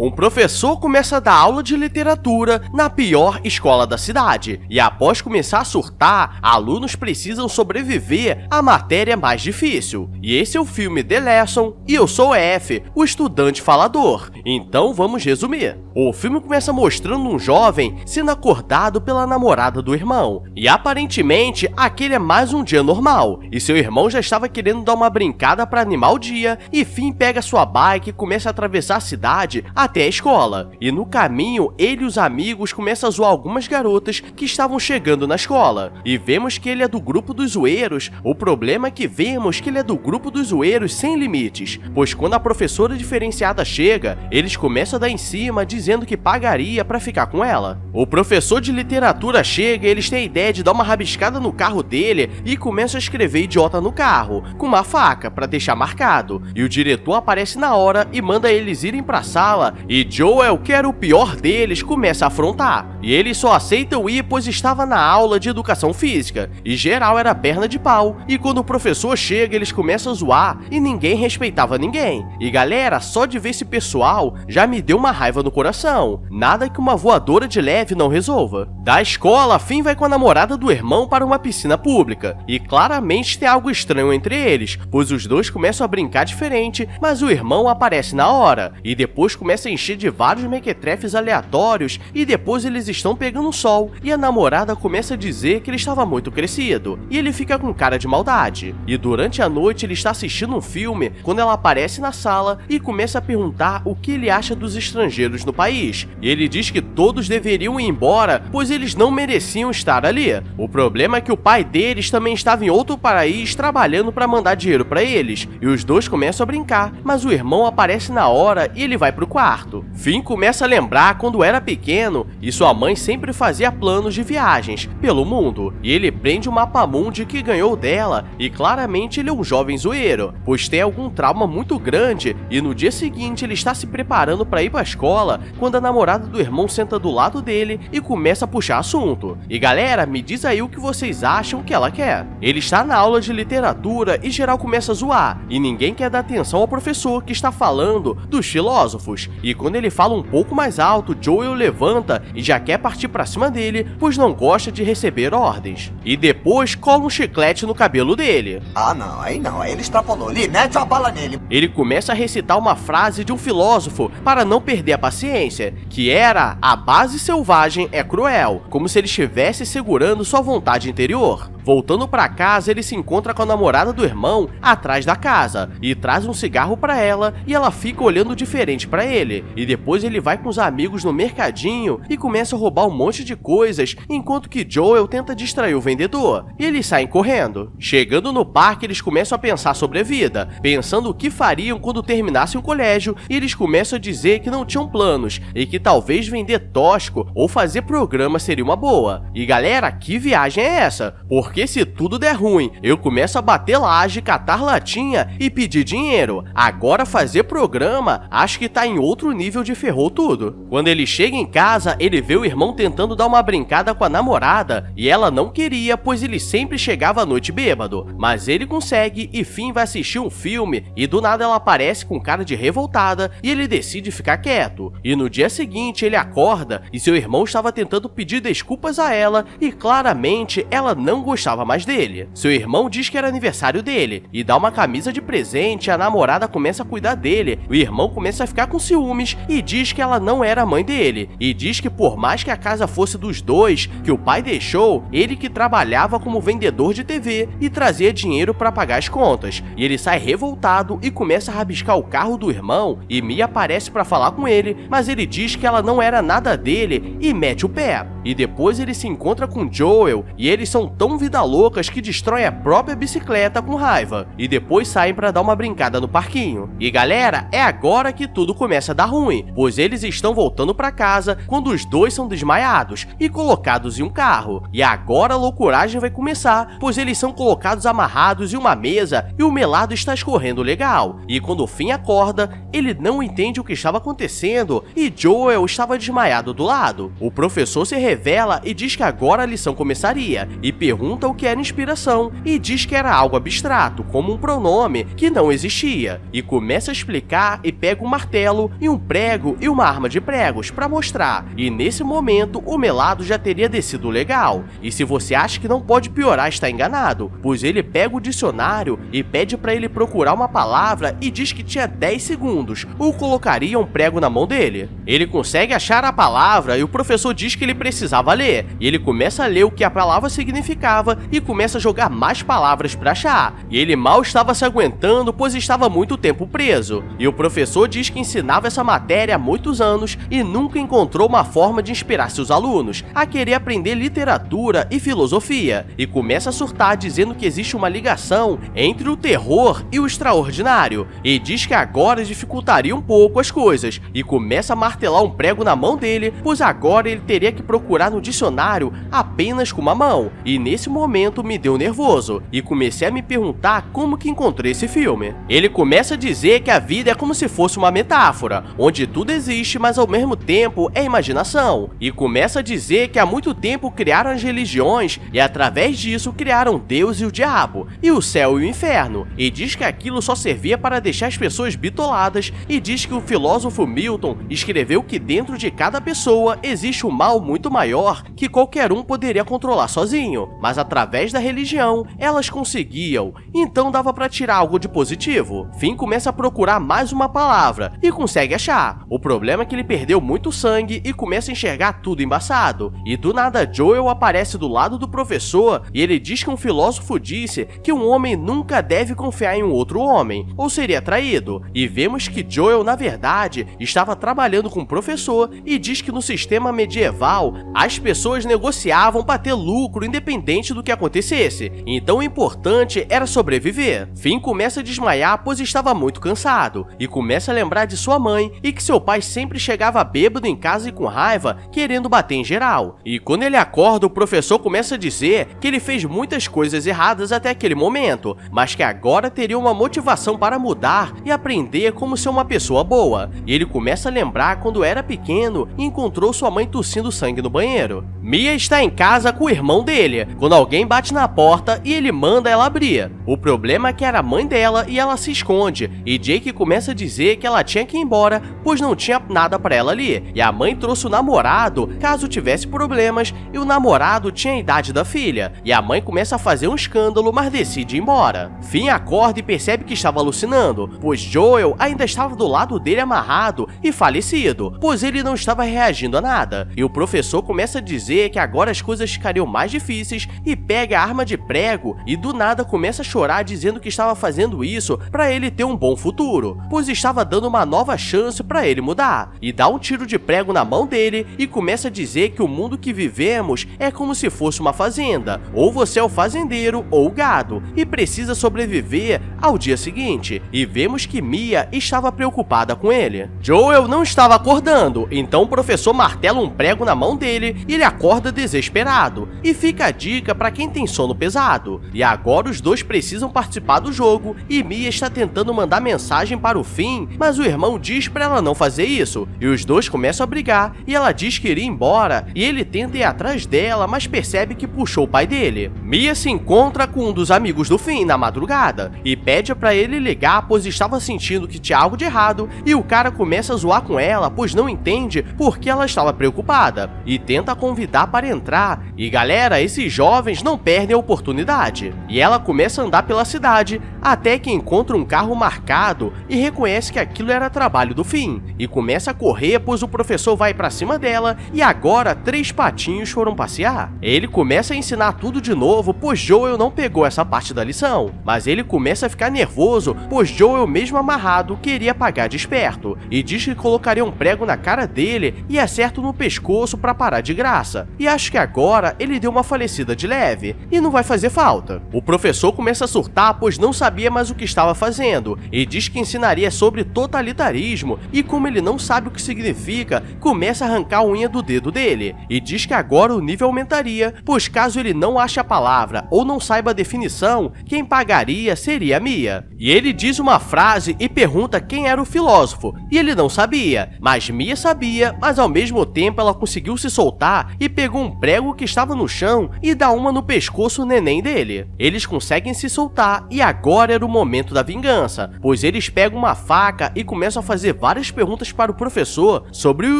Um professor começa a dar aula de literatura na pior escola da cidade, e após começar a surtar, alunos precisam sobreviver à matéria mais difícil. E esse é o filme The Lesson, e eu sou F, o estudante falador. Então vamos resumir. O filme começa mostrando um jovem sendo acordado pela namorada do irmão, e aparentemente aquele é mais um dia normal, e seu irmão já estava querendo dar uma brincada para animar o dia, e Finn pega sua bike e começa a atravessar a cidade até a escola, e no caminho ele e os amigos começam a zoar algumas garotas que estavam chegando na escola, e vemos que ele é do grupo dos zoeiros. O problema é que vemos que ele é do grupo dos zoeiros sem limites, pois quando a professora diferenciada chega, eles começam a dar em cima dizendo que pagaria para ficar com ela. O professor de literatura chega e eles têm a ideia de dar uma rabiscada no carro dele e começam a escrever idiota no carro, com uma faca para deixar marcado, e o diretor aparece na hora e manda eles irem pra sala, e Joel, que era o pior deles, começa a afrontar, e eles só aceitam ir pois estava na aula de educação física, e geral era perna de pau, e quando o professor chega eles começam a zoar e ninguém respeitava ninguém, e galera, só de ver esse pessoal já me deu uma raiva no coração, nada que uma voadora de leve não resolva. Da escola, Finn vai com a namorada do irmão para uma piscina pública, e claramente tem algo estranho entre eles, pois os dois começam a brincar diferente, mas o irmão aparece na hora, e depois começa a encher de vários mequetrefes aleatórios, e depois eles estão pegando sol, e a namorada começa a dizer que ele estava muito crescido, e ele fica com cara de maldade. E durante a noite ele está assistindo um filme, quando ela aparece na sala e começa a perguntar o que ele acha dos estrangeiros no país, e ele diz que todos deveriam ir embora, pois eles não mereciam estar ali. O problema é que o pai deles também estava em outro país trabalhando para mandar dinheiro para eles, e os dois começam a brincar, mas o irmão aparece na hora e ele vai pro quarto. Finn começa a lembrar quando era pequeno e sua mãe sempre fazia planos de viagens pelo mundo, e ele prende o mapa mundi que ganhou dela, e claramente ele é um jovem zoeiro, pois tem algum trauma muito grande, e no dia seguinte ele está se preparando para ir pra escola quando a namorada do irmão senta do lado dele e começa a puxar assunto. E galera, me diz aí o que vocês acham que ela quer. Ele está na aula de literatura e geral começa a zoar, e ninguém quer dar atenção ao professor que está falando dos filósofos, e quando ele fala um pouco mais alto, Joel levanta e já quer partir pra cima dele, pois não gosta de receber ordens. E depois cola um chiclete no cabelo dele. Ah não, aí ele extrapolou, ele mete a bala nele. Ele começa a recitar uma frase de um filósofo para não perder a paciência, que era: a base selvagem é cruel, como se ele estivesse segurando sua vontade interior. Voltando pra casa, ele se encontra com a namorada do irmão atrás da casa, e traz um cigarro pra ela, e ela fica olhando diferente pra ele, e depois ele vai com os amigos no mercadinho e começa a roubar um monte de coisas, enquanto que Joel tenta distrair o vendedor, e eles saem correndo. Chegando no parque, eles começam a pensar sobre a vida, pensando o que fariam quando terminassem o colégio, e eles começam a dizer que não tinham planos, e que talvez vender tosco ou fazer programa seria uma boa. E galera, que viagem é essa? Porque se tudo der ruim, eu começo a bater laje, catar latinha e pedir dinheiro. Agora fazer programa, acho que tá em outro nível de ferrou tudo. Quando ele chega em casa, ele vê o irmão tentando dar uma brincada com a namorada, e ela não queria, pois ele sempre chegava à noite bêbado, mas ele consegue, e Finn vai assistir um filme, e do nada ela aparece com cara de revoltada, e ele decide ficar quieto. E no dia seguinte ele acorda, e seu irmão estava tentando pedir desculpas a ela, e claramente ela não gostava mais dele. Seu irmão diz que era aniversário dele, e dá uma camisa de presente, a namorada começa a cuidar dele, o irmão começa a ficar com ciúmes, e diz que ela não era a mãe dele, e diz que por mais que a casa fosse dos dois, que o pai deixou, ele que trabalhava como vendedor de TV e trazia dinheiro para pagar as contas, e ele sai revoltado e começa a rabiscar o carro do irmão, e Mia aparece para falar com ele, mas ele diz que ela não era nada dele e mete o pé. E depois ele se encontra com Joel, e eles são tão vida loucas que destroem a própria bicicleta com raiva, e depois saem para dar uma brincada no parquinho. E galera, é agora que tudo começa a dar ruim, pois eles estão voltando para casa quando os dois são desmaiados e colocados em um carro. E agora a loucuragem vai começar, pois eles são colocados amarrados em uma mesa e o melado está escorrendo legal. E quando o Finn acorda, ele não entende o que estava acontecendo e Joel estava desmaiado do lado. O professor se revela e diz que agora a lição começaria, e pergunta o que era inspiração, e diz que era algo abstrato, como um pronome que não existia, e começa a explicar e pega um martelo e tinha um prego e uma arma de pregos para mostrar, e nesse momento o melado já teria descido legal. E se você acha que não pode piorar, está enganado, pois ele pega o dicionário e pede para ele procurar uma palavra e diz que tinha 10 segundos, ou colocaria um prego na mão dele. Ele consegue achar a palavra e o professor diz que ele precisava ler, e ele começa a ler o que a palavra significava e começa a jogar mais palavras para achar, e ele mal estava se aguentando, pois estava muito tempo preso. E o professor diz que ensinava essa matéria há muitos anos e nunca encontrou uma forma de inspirar seus alunos a querer aprender literatura e filosofia, e começa a surtar dizendo que existe uma ligação entre o terror e o extraordinário, e diz que agora dificultaria um pouco as coisas, e começa a martelar um prego na mão dele, pois agora ele teria que procurar no dicionário apenas com uma mão, e nesse momento me deu nervoso, e comecei a me perguntar como que encontrei esse filme. Ele começa a dizer que a vida é como se fosse uma metáfora, onde tudo existe, mas ao mesmo tempo é imaginação, e começa a dizer que há muito tempo criaram as religiões e através disso criaram Deus e o diabo, e o céu e o inferno, e diz que aquilo só servia para deixar as pessoas bitoladas, e diz que o filósofo Milton escreveu que dentro de cada pessoa existe um mal muito maior que qualquer um poderia controlar sozinho, mas através da religião elas conseguiam, então dava para tirar algo de positivo. Finn começa a procurar mais uma palavra e consegue achar. O problema é que ele perdeu muito sangue e começa a enxergar tudo embaçado, e do nada Joel aparece do lado do professor e ele diz que um filósofo disse que um homem nunca deve confiar em um outro homem, ou seria traído, e vemos que Joel na verdade estava trabalhando com o professor e diz que no sistema medieval as pessoas negociavam para ter lucro independente do que acontecesse, então o importante era sobreviver. Finn começa a desmaiar pois estava muito cansado, e começa a lembrar de sua mãe e que seu pai sempre chegava bêbado em casa e com raiva, querendo bater em geral. E quando ele acorda, o professor começa a dizer que ele fez muitas coisas erradas até aquele momento, mas que agora teria uma motivação para mudar e aprender como ser uma pessoa boa. E ele começa a lembrar quando era pequeno e encontrou sua mãe tossindo sangue no banheiro. Mia está em casa com o irmão dele, quando alguém bate na porta e ele manda ela abrir. O problema é que era a mãe dela e ela se esconde, e Jake começa a dizer que ela tinha que ir embora, pois não tinha nada para ela ali, e a mãe trouxe o namorado caso tivesse problemas, e o namorado tinha a idade da filha, e a mãe começa a fazer um escândalo, mas decide ir embora. Finn acorda e percebe que estava alucinando, pois Joel ainda estava do lado dele amarrado e falecido, pois ele não estava reagindo a nada, e o professor começa a dizer que agora as coisas ficariam mais difíceis e pega a arma de prego e do nada começa a chorar dizendo que estava fazendo isso para ele ter um bom futuro, pois estava dando uma nova chance para ele mudar, e dá um tiro de prego na mão dele e começa a dizer que o mundo que vivemos é como se fosse uma fazenda, ou você é o fazendeiro ou o gado, e precisa sobreviver ao dia seguinte, e vemos que Mia estava preocupada com ele. Joel não estava acordando, então o professor martela um prego na mão dele e ele acorda desesperado, e fica a dica para quem tem sono pesado, e agora os dois precisam participar do jogo, e Mia está tentando mandar mensagem para o Finn, mas o irmão diz para ela não fazer isso, e os dois começam a brigar, e ela diz que iria embora, e ele tenta ir atrás dela, mas percebe que puxou o pai dele. Mia se encontra com um dos amigos do Finn na madrugada, e pede para ele ligar, pois estava sentindo que tinha algo de errado, e o cara começa a zoar com ela, pois não entende por que ela estava preocupada, e tenta convidar para entrar, e galera, esses jovens não perdem a oportunidade, e ela começa a andar pela cidade, até que encontra um carro marcado, e reconhece que aquilo era trabalho do Finn, e começa a correr, pois o professor vai para cima dela, e agora 3 patinhos foram passear. Ele começa a ensinar tudo de novo, pois Joel não pegou essa parte da lição, mas ele começa a ficar nervoso, pois Joel mesmo amarrado queria pagar de esperto, e diz que colocaria um prego na cara dele e acerta no pescoço para parar de graça, e acho que agora ele deu uma falecida de leve, e não vai fazer falta. O professor começa a surtar, pois não sabia mais o que estava fazendo, e diz que ensinaria sobre totalitarismo, e como ele não sabe o que significa, começa a arrancar a unha do dedo dele, e diz que agora o nível aumentaria, pois caso ele não ache a palavra ou não saiba a definição, quem pagaria seria Mia. E ele diz uma frase e pergunta quem era o filósofo, e ele não sabia, mas Mia sabia, mas ao mesmo tempo ela conseguiu se soltar e pegou um prego que estava no chão e dá uma no pescoço neném dele. Eles conseguem se soltar e agora era o momento da vingança, pois eles pegam uma faca e começam a fazer fazer várias perguntas para o professor sobre o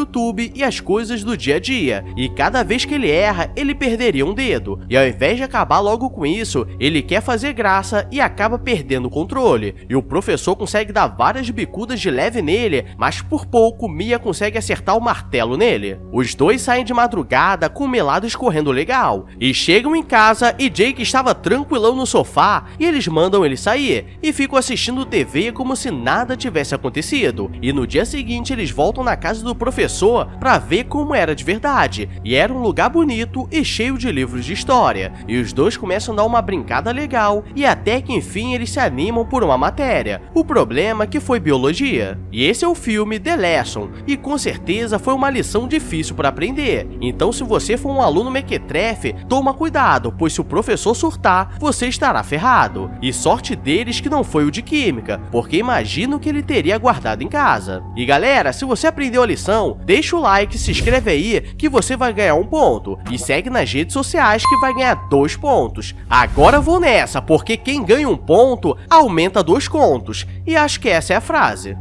YouTube e as coisas do dia a dia, e cada vez que ele erra, ele perderia um dedo. E ao invés de acabar logo com isso, ele quer fazer graça e acaba perdendo o controle. E o professor consegue dar várias bicudas de leve nele, mas por pouco Mia consegue acertar o martelo nele. Os dois saem de madrugada com o melado escorrendo legal, e chegam em casa e Jake estava tranquilão no sofá e eles mandam ele sair, e ficam assistindo TV como se nada tivesse acontecido. E no dia seguinte eles voltam na casa do professor para ver como era de verdade, e era um lugar bonito e cheio de livros de história, e os dois começam a dar uma brincada legal, e até que enfim eles se animam por uma matéria. O problema é que foi biologia. E esse é o filme The Lesson, e com certeza foi uma lição difícil para aprender. Então se você for um aluno mequetrefe, toma cuidado, pois se o professor surtar, você estará ferrado. E sorte deles que não foi o de química, porque imagino que ele teria guardado em casa. E galera, se você aprendeu a lição, deixa o like, se inscreve aí que você vai ganhar 1 ponto, e segue nas redes sociais que vai ganhar 2 pontos. Agora vou nessa, porque quem ganha 1 ponto aumenta 2 contos, e acho que essa é a frase.